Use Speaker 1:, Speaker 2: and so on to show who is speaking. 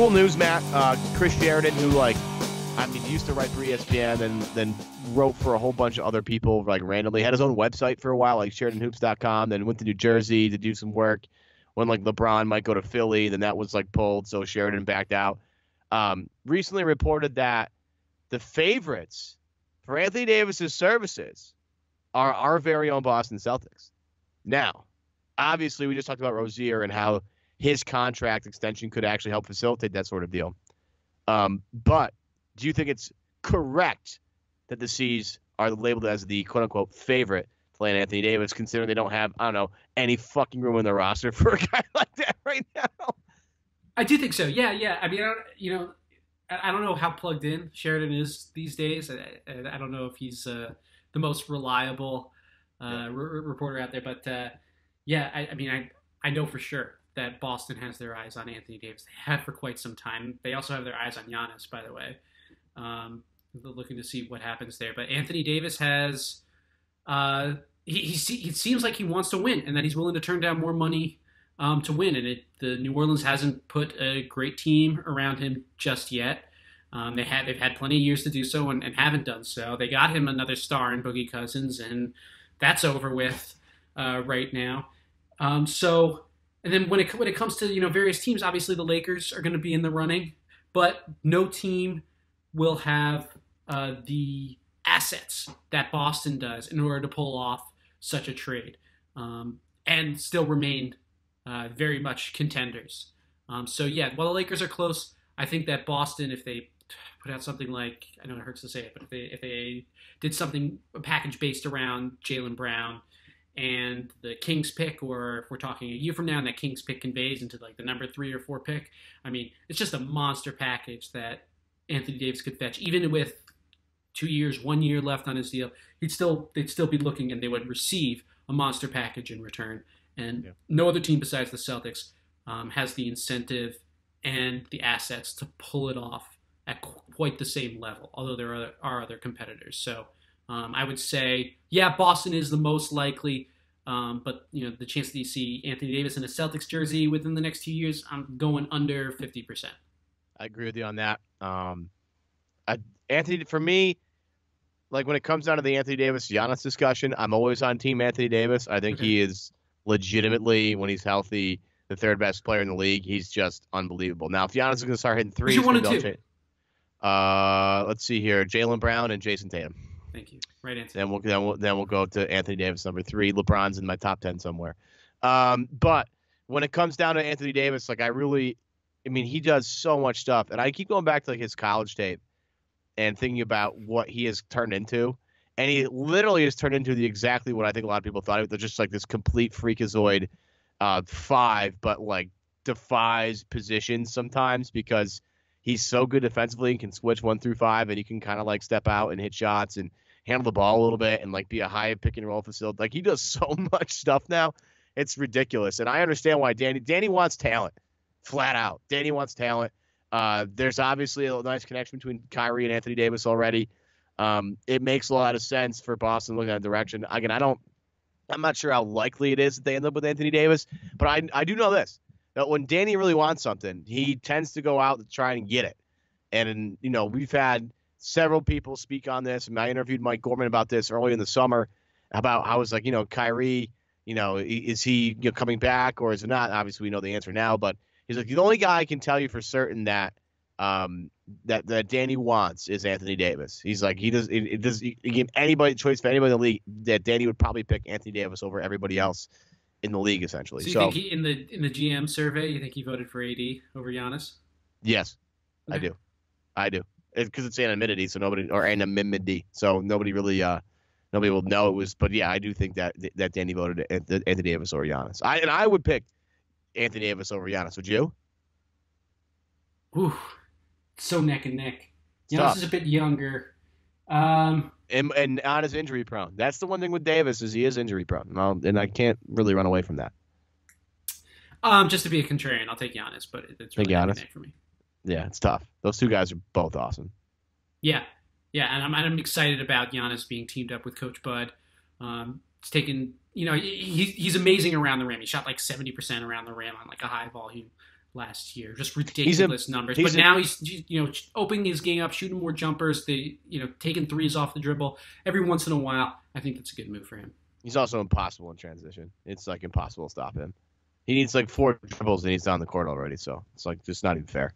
Speaker 1: cool news, Matt. Chris Sheridan, who used to write for ESPN and then wrote for a whole bunch of other people, like randomly, had his own website for a while, like SheridanHoops.com, then went to New Jersey to do some work when like LeBron might go to Philly, then that was like pulled, so Sheridan backed out. Recently reported that the favorites for Anthony Davis's services are our very own Boston Celtics. Now, obviously, we just talked about Rozier and how his contract extension could actually help facilitate that sort of deal. But do you think it's correct that the C's are labeled as the quote-unquote favorite to land Anthony Davis, considering they don't have, I don't know, any fucking room in their roster for a guy like that right now?
Speaker 2: I do think so. Yeah. I mean, I don't know how plugged in Sheridan is these days. I don't know if he's the most reliable reporter out there, but I know for sure that Boston has their eyes on Anthony Davis. They have for quite some time. They also have their eyes on Giannis, by the way. Looking to see what happens there. But Anthony Davis has, it seems like he wants to win and that he's willing to turn down more money to win. And the New Orleans hasn't put a great team around him just yet. They've had plenty of years to do so and haven't done so. They got him another star in Boogie Cousins, and that's over with right now. And then when it comes to various teams, obviously the Lakers are going to be in the running, but no team will have the assets that Boston does in order to pull off such a trade and still remain very much contenders. While the Lakers are close, I think that Boston, if they put out something like, I know it hurts to say it, but if they did something, a package based around Jaylen Brown and the Kings pick, or if we're talking a year from now and that Kings pick conveys into like the number 3 or 4 pick, I mean, it's just a monster package that Anthony Davis could fetch. Even with 2 years, 1 year left on his deal, they'd still be looking, and they would receive a monster package in return. And no other team besides the Celtics has the incentive and the assets to pull it off at quite the same level, although there are other competitors. So I would say, Boston is the most likely, but the chance that you see Anthony Davis in a Celtics jersey within the next 2 years, I'm going under 50%.
Speaker 1: I agree with you on that. Anthony, for me, like when it comes down to the Anthony Davis Giannis discussion, I'm always on team Anthony Davis. I think he is legitimately, when he's healthy, the third best player in the league. He's just unbelievable. Now, if Giannis is going to start hitting threes,
Speaker 2: who's your 1 and 2?
Speaker 1: Let's see here: Jaylen Brown and Jason Tatum.
Speaker 2: Thank you. Right answer.
Speaker 1: Then we'll go to Anthony Davis, number 3. LeBron's in my top 10 somewhere. But when it comes down to Anthony Davis, he does so much stuff, and I keep going back to like his college tape and thinking about what he has turned into, and he literally has turned into exactly what I think a lot of people thought. They're just like this complete freakazoid 5, but like defies positions sometimes because he's so good defensively and can switch 1 through 5, and he can kind of like step out and hit shots and handle the ball a little bit and like be a high pick and roll facility. Like he does so much stuff now. It's ridiculous. And I understand why Danny wants talent, flat out. Danny wants talent. There's obviously a nice connection between Kyrie and Anthony Davis already. It makes a lot of sense for Boston looking in that direction. Again, I'm not sure how likely it is that they end up with Anthony Davis, but I do know this, that when Danny really wants something, he tends to go out to try and get it. And, we've had several people speak on this. I interviewed Mike Gorman about this early in the summer about how it's like, Kyrie, is he coming back or is it not? Obviously, we know the answer now, but he's like, the only guy I can tell you for certain that that Danny wants is Anthony Davis. He's like, he give anybody choice for anybody in the league that Danny would probably pick Anthony Davis over everybody else in the league, essentially.
Speaker 2: So you think in the GM survey, you think he voted for AD over Giannis?
Speaker 1: Yes, okay. I do. Because it's anonymity, so anonymity, so nobody really nobody will know it was. But yeah, I do think that Danny voted Anthony Davis over Giannis. I would pick Anthony Davis over Giannis. Would you?
Speaker 2: Ooh, so neck and neck. Giannis is a bit younger.
Speaker 1: And not as injury prone. That's the one thing with Davis is he is injury prone. And I can't really run away from that.
Speaker 2: Just to be a contrarian, I'll take Giannis, but it's really neck and neck for me.
Speaker 1: Yeah, it's tough. Those two guys are both awesome.
Speaker 2: Yeah, and I'm excited about Giannis being teamed up with Coach Bud. It's taken, he's amazing around the rim. He shot like 70% around the rim on like a high volume last year, just ridiculous numbers. But now he's opening his game up, shooting more jumpers, taking threes off the dribble every once in a while. I think that's a good move for him.
Speaker 1: He's also impossible in transition. It's like impossible to stop him. He needs like 4 dribbles and he's down the court already. So it's like just not even fair.